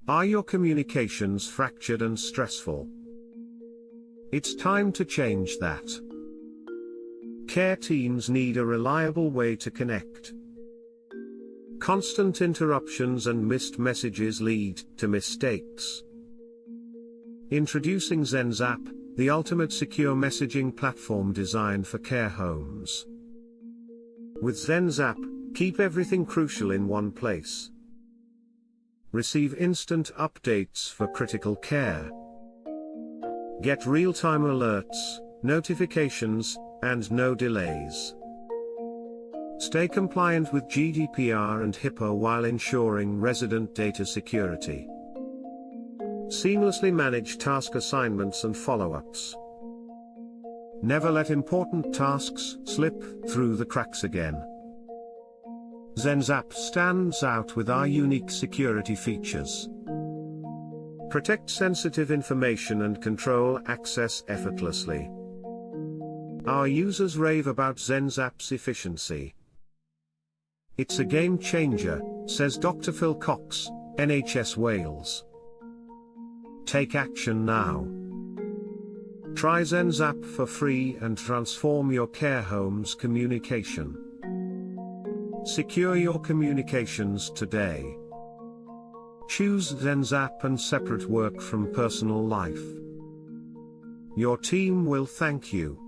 Are your communications fractured and stressful? It's time to change that. Care teams need a reliable way to connect. Constant interruptions and missed messages lead to mistakes. Introducing Zenzap, the ultimate secure messaging platform designed for care homes. With Zenzap, keep everything crucial in one place. Receive instant updates for critical care. Get real-time alerts, notifications, and no delays. Stay compliant with GDPR and HIPAA while ensuring resident data security. Seamlessly manage task assignments and follow-ups. Never let important tasks slip through the cracks again. Zenzap stands out with our unique security features. Protect sensitive information and control access effortlessly. Our users rave about Zenzap's efficiency. It's a game changer, says Dr. Phil Cox, NHS Wales. Take action now. Try Zenzap for free and transform your care home's communication. Secure your communications today. Choose Zenzap and separate work from personal life. Your team will thank you.